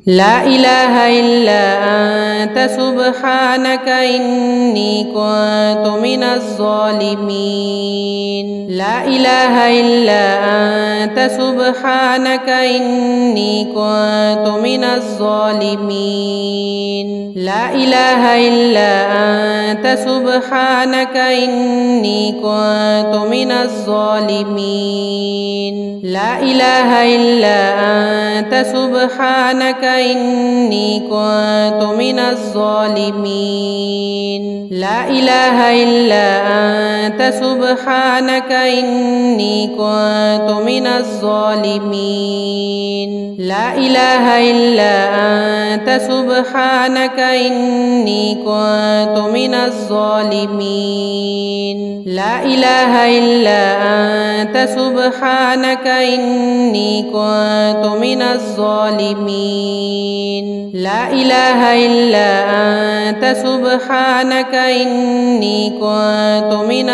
لا إله إلا أنت سبحانك إني كنت من الظالمين. لا إله إلا أنت سبحانك إني كنت من الظالمين. لا إله إلا أنت سبحانك إني كنت من الظالمين. لا إله إلا أنت سبحانك إني كنت من الظالمين. لا إله إلا أنت سبحانك إني كنت من الظالمين. لا إله إلا أنت سبحانك إني كنت من الظالمين. لا إله إلا أنت سبحانك إني كنت من الظالمين. لا إله إلا أنت سبحانك إني كنت من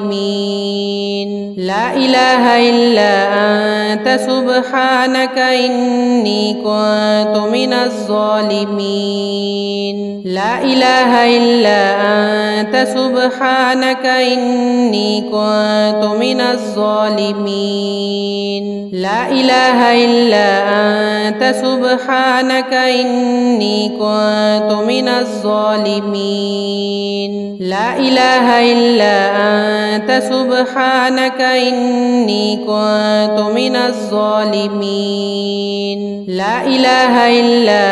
الظالمين. لا إله إلا أنت سبحانك إني كنت من الظالمين. لا إله إلا أنت سبحانك إني كنت من الظالمين. لا إله إلا أنت سبحانك إني كنت من الظالمين. لا إله إلا أنت سبحانك إني كنت من الظالمين. لا إله إلا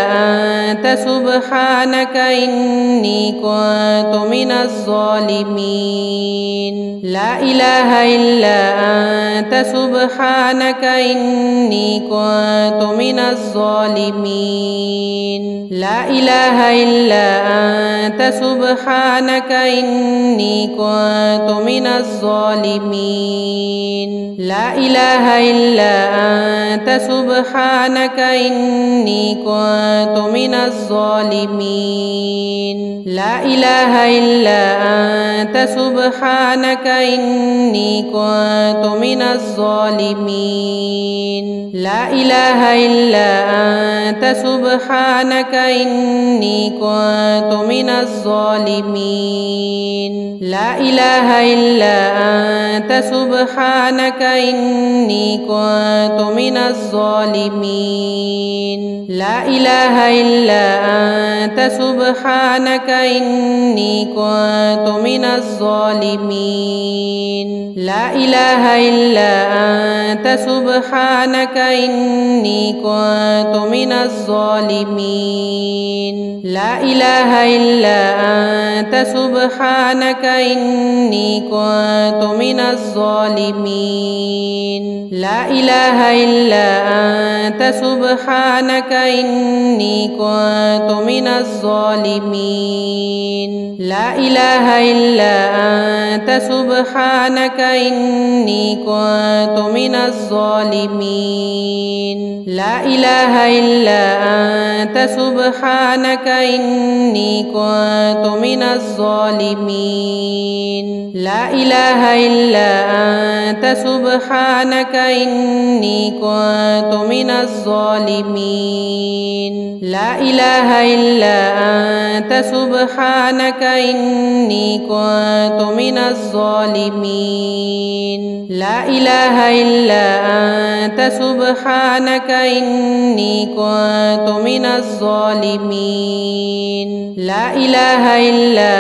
أنت سبحانك إني كنت من الظالمين. لا إله إلا أنت سبحانك إني كنت من الظالمين. لا إله إلا أنت سبحانك إني كنت من الظالمين. لا إله إلا أنت سبحانك إني كنت من الظالمين. لا إله إلا أنت سبحانك إني كنت من الظالمين. لا إله إلا أنت سبحانك إني كنت من الظالمين. لا إله إلا أنت سبحانك إني كنت من الظالمين. لا إله إلا أنت سبحانك إني كنت من الظالمين. لا إله إلا أنت سبحانك إني كنت من الظالمين. لا إله إلا أنت سبحانك إني كنت من الظالمين. لا إله إلا أنت سبحانك إني كنت من الظالمين. لا إله إلا أنت سبحانك إني كنت من الظالمين. لا إله إلا أنت سبحانك إني كنت من الظالمين. لا إله إلا أنت سبحانك إني كنت من الظالمين. لا إله إلا أنت سبحانك إني كنت من الظالمين. لا إله إلا أنت سبحانك إني كنت من الظالمين. لا إله إلا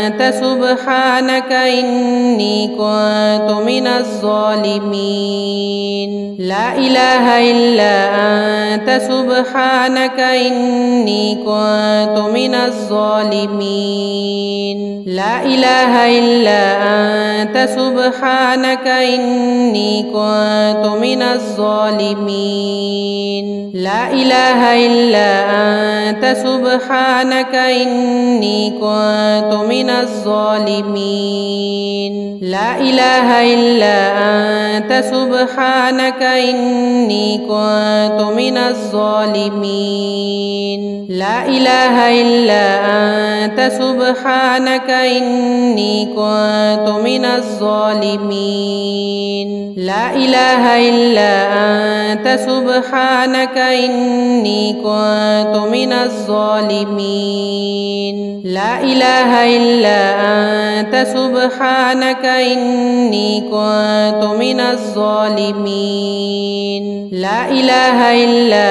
أنت سبحانك إني كنت من الظالمين. لا إله إلا أنت سبحانك إني كنت من الظالمين. لا إله إلا أنت سبحانك إني كنت من الظالمين. لا إله إلا أنت سبحانك إني كنت من الظالمين. لا إله إلا أنت سبحانك إني كنت من الظالمين. لا إله إلا أنت سبحانك إني كنت من الظالمين. لا إله إلا أنت سبحانك إني إني كنت من الظالمين لا إله إلا أنت سبحانك إني كنت من الظالمين لا إله إلا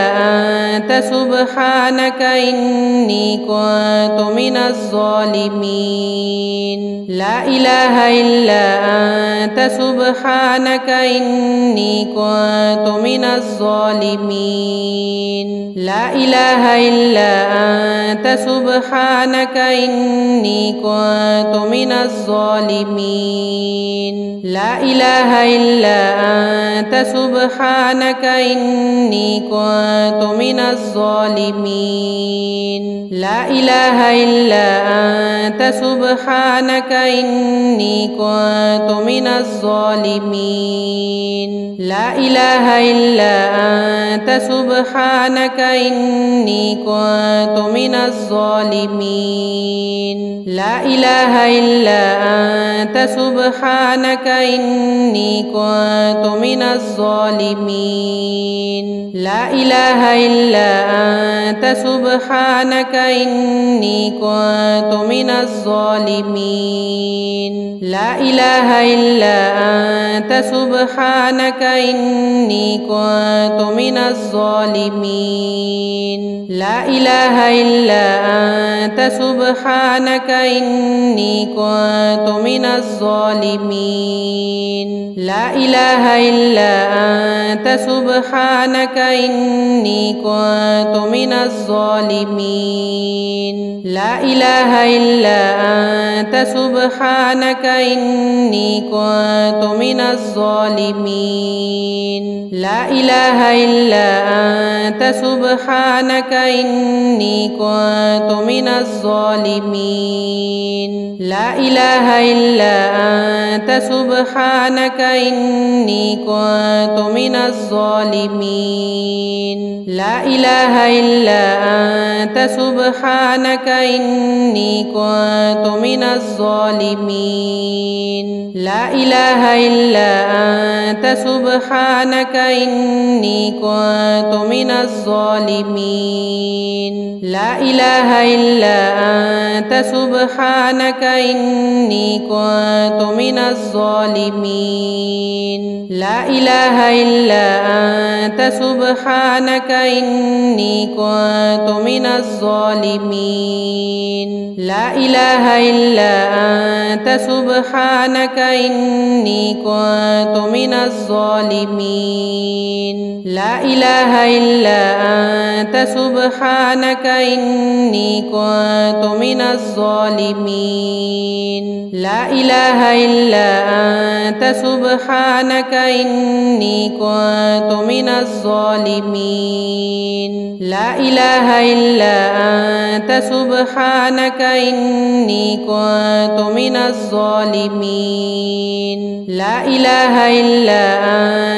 أنت سبحانك إني كنت من الظالمين لا إله إلا أنت سبحانك إني كنت من الظالمين لا إله إلا أنت سبحانك إني كنت من الظالمين لا إله إلا أنت سبحانك إني كنت من الظالمين لا إله إلا أنت سبحانك إني كنت من الظالمين لا إله إلا أنت سبحانك إني كنت من الظالمين لا إله إلا أنت سبحانك إني كنت من الظالمين لا إله إلا أنت سبحانك إني كنت من الظالمين لا إله إلا أنت سبحانك إني كنت من الظالمين لا إله إلا أنت سبحانك إني كنت من الظالمين لا إله إلا أنت سبحانك إني كنت من الظالمين لا إله إلا أنت سبحانك إني كنت من الظالمين لا إله إلا أنت سبحانك إني كنت من الظالمين لا إله إلا أنت سبحانك إني كنت من الظالمين لا إله إلا أنت سبحانك إني كنت من الظالمين لا إله إلا أنت سبحانك إني كنت من الظالمين لا إله إلا أنت سبحانك إني كنت من الظالمين لا إله إلا أنت سبحانك إني كنت من الظالمين لا إله إلا أنت سبحانك إني كنت من الظالمين لا إله إلا أنت سبحانك إني كنت من الظالمين لا إله إلا أنت سبحانك إني كنت من الظالمين لا إله إلا أنت سبحانك إني كنت من الظالمين لا إله إلا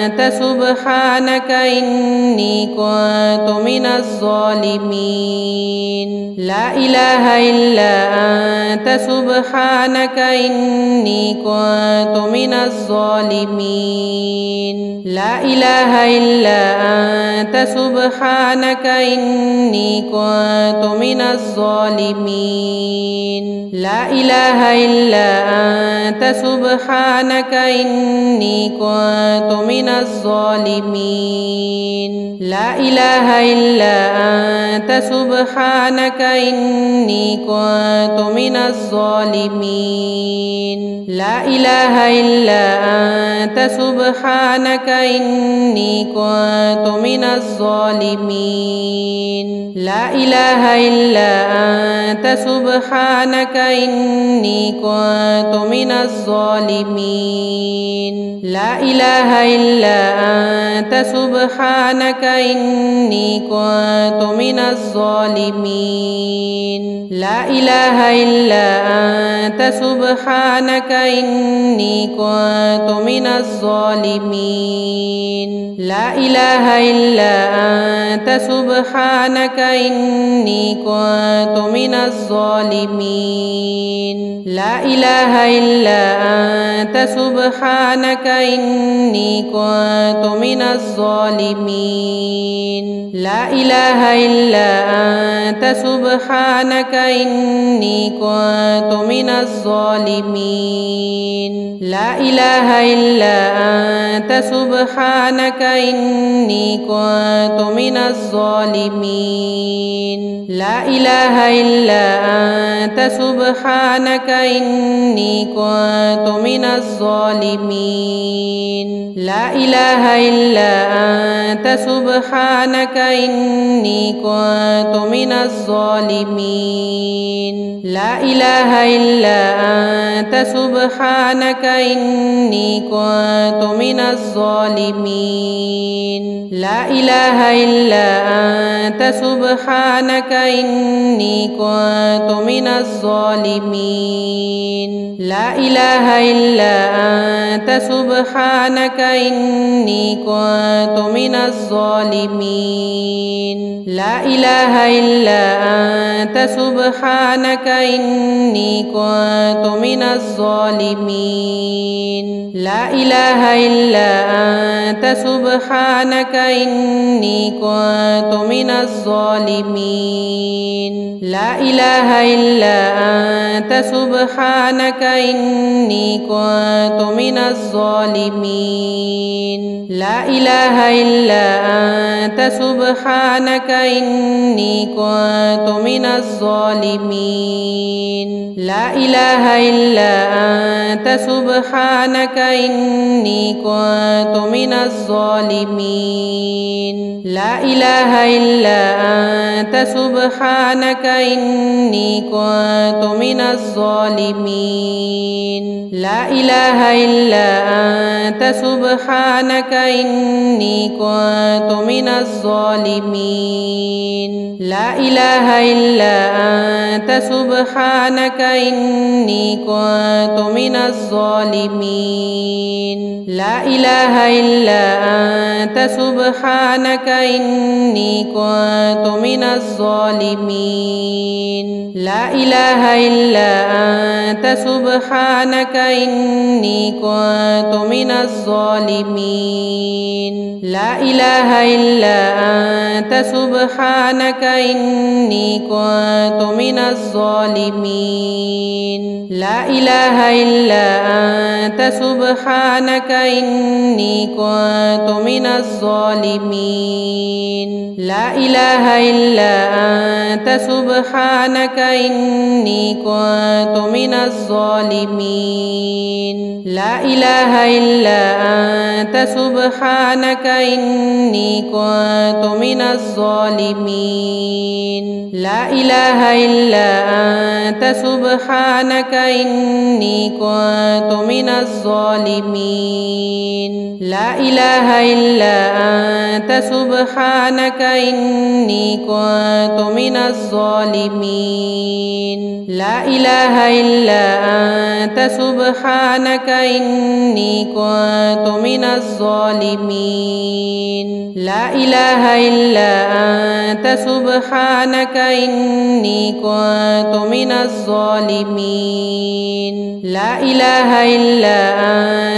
أنت سبحانك إني كنت من الظالمين لا إله إلا أنت سبحانك إني كنت من الظالمين لا إله إلا أنت سبحانك إني كنت من الظالمين لا إله إلا أنت سبحانك إني كنت من الظالمين لا إله إلا أنت سبحانك إني كنت من الظالمين لا إله إلا أنت سبحانك إني كنت من الظالمين لا إله إلا أنت سبحانك إني كنت من الظالمين لا إله إلا أنت سبحانك إني كنت من الظالمين لا إله إلا أنت سبحانك إني كنت من الظالمين لا إله إلا أنت سبحانك إني كنت من الظالمين لا إله إلا أنت سبحانك إني كنت من الظالمين لا إله إلا أنت سبحانك إني كنت من الظالمين لا إله إلا أنت سبحانك إني كنت من الظالمين لا إله إلا أنت سبحانك إني كنت من الظالمين لا إله إلا أنت سبحانك إني كنت من الظالمين لا إله إلا أنت سبحانك إني كنت من الظالمين لا إله إلا أنت سبحانك إني كنت من الظالمين لا إله إلا أنت سبحانك إني كنت من الظالمين لا إله إلا أنت سبحانك إني كنت من الظالمين لا إله إلا أنت سبحانك إني كنت من الظالمين لا إله إلا أنت سبحانك إني كنت من الظالمين لا إله إلا أنت سبحانك إني كنت من الظالمين لا إله إلا أنت سبحانك إني كنت من الظالمين لا إله إلا أنت سبحانك إني كنت من الظالمين لا إله إلا أنت سبحانك إني كنت من الظالمين لا إله إلا أنت سبحانك إني كنت من الظالمين لا إله إلا أنت سبحانك إني كنت من الظالمين لا إله إلا أنت سبحانك إني كنت من الظالمين لا إله إلا أنت سبحانك إني كنت من الظالمين لا إله إلا أنت سبحانك إني كنت من الظالمين لا إله إلا أنت سبحانك إني كنت من الظالمين لا إله إلا أنت سبحانك إني كنت من الظالمين لا إله إلا أنت سبحانك إني كنت من الظالمين لا إله إلا أنت سبحانك إني كنت من الظالمين لا إله إلا أنت سبحانك إني كنت من الظالمين لا إله إلا أنت سبحانك إني كنت من الظالمين لا إله إلا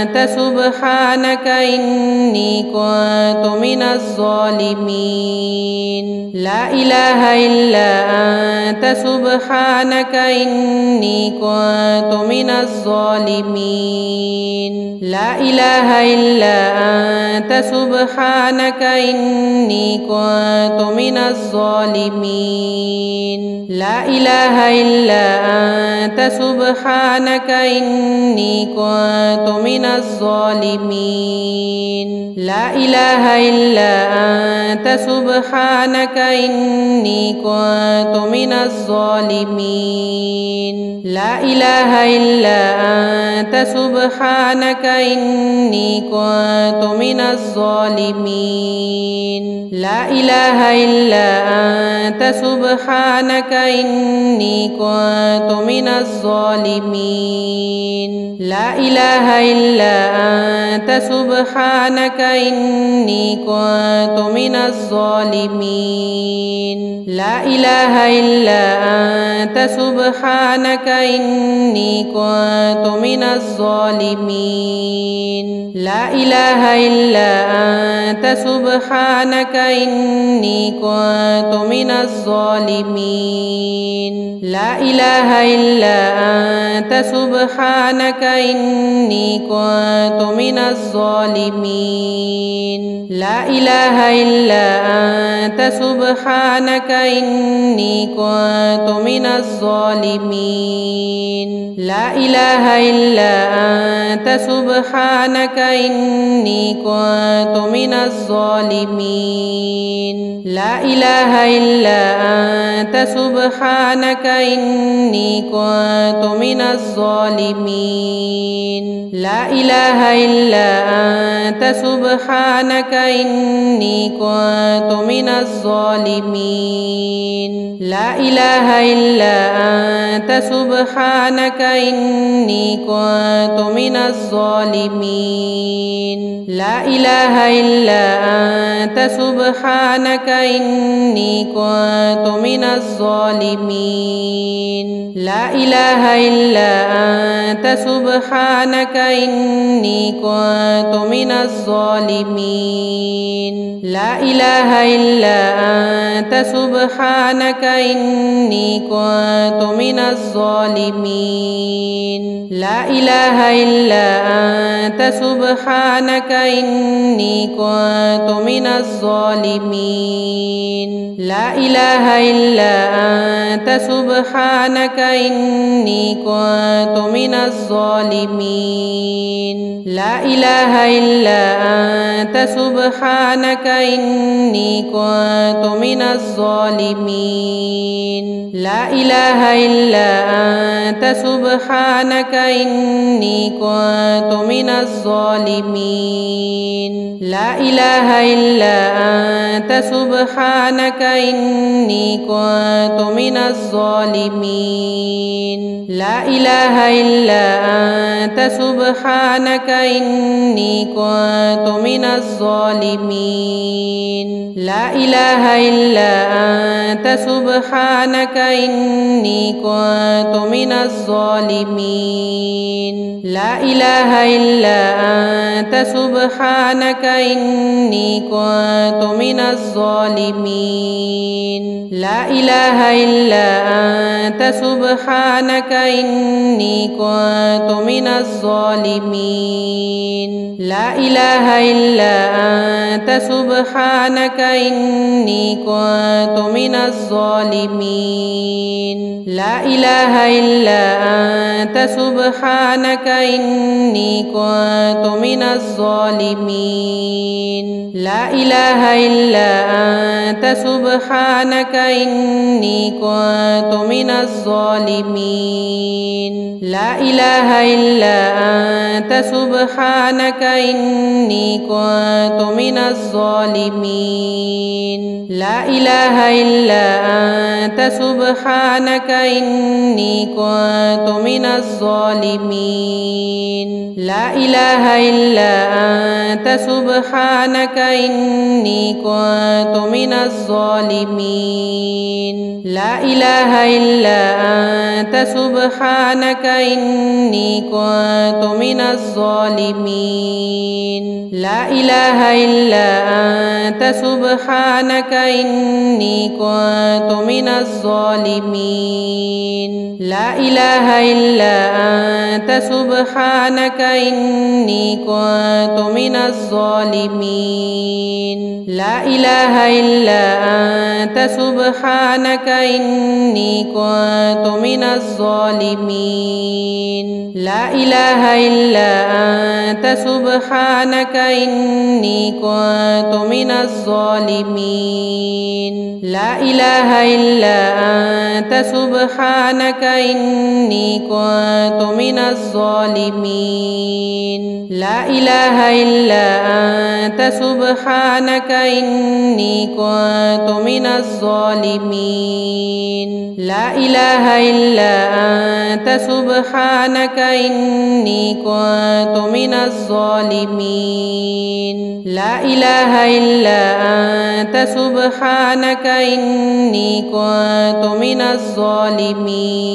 أنت سبحانك إني كنت من الظالمين لا إله إلا أنت سبحانك إني كنت من الظالمين لا إله إلا أنت سبحانك إني كنت من الظالمين لا إله إلا أنت سبحانك إني كنت من الظالمين لا إله إلا أنت سبحانك إني كنت من الظالمين لا إله إلا أنت سبحانك إني كنت من الظالمين لا إله إلا أنت سبحانك إني كنت من الظالمين لا إله إلا أنت سبحانك إني كنت من الظالمين لا إله إلا أنت سبحانك إني كنت من الظالمين لا إله إلا أنت سبحانك إني كنت من الظالمين لا إله إلا أنت سبحانك إني كنت من الظالمين لا إله إلا أنت سبحانك إني كنت من الظالمين لا إله إلا أنت سبحانك إني كنت من الظالمين لا إله إلا أنت سبحانك إني كنت من الظالمين لا إله إلا أنت سبحانك إني كنت من الظالمين لا إله إلا أنت سبحانك إني كنت من الظالمين لا إله إلا أنت سبحانك إني كنت من الظالمين لا إله إلا أنت سبحانك إني كنت من الظالمين لا إله إلا أنت سبحانك إني كنت من الظالمين لا إله إلا أنت سبحانك إني كنت من الظالمين لا إله إلا أنت سبحانك إني كنت من الظالمين لا إله إلا أنت سبحانك إني كنت من الظالمين لا إله إلا أنت سبحانك إني كنت من الظالمين لا إله إلا أنت سبحانك إني كنت من الظالمين لا إله إلا أنت سبحانك إني كنت من الظالمين لا إله إلا أنت سبحانك إني كنت من الظالمين لا إله إلا أنت سبحانك إني كنت من الظالمين لا إله إلا أنت سبحانك إني كنت من الظالمين لا إله إلا أنت سبحانك إني كنت من الظالمين لا إله إلا أنت سبحانك إني كنت من الظالمين لا إله إلا أنت سبحانك إني كنت من الظالمين لا إله إلا أنت سبحانك إني كنت من الظالمين لا إله إلا أنت سبحانك إني كنت من الظالمين لا إله إلا أنت سبحانك إني كنت من الظالمين لا إله إلا أنت سبحانك إني كنت من الظالمين لا إله إلا أنت سبحانك إني كنت من الظالمين لا إله إلا أنت سبحانك إني كنت من الظالمين لا إله إلا أنت سبحانك إني كنت من الظالمين لا إله إلا أنت سبحانك إني كنت من الظالمين لا إله إلا أنت سبحانك إني كنت من الظالمين لا إله إلا أنت سبحانك إني كنت من الظالمين لا إله إلا أنت سبحانك إني كنت من الظالمين لا إله إلا أنت سبحانك إني كنت من الظالمين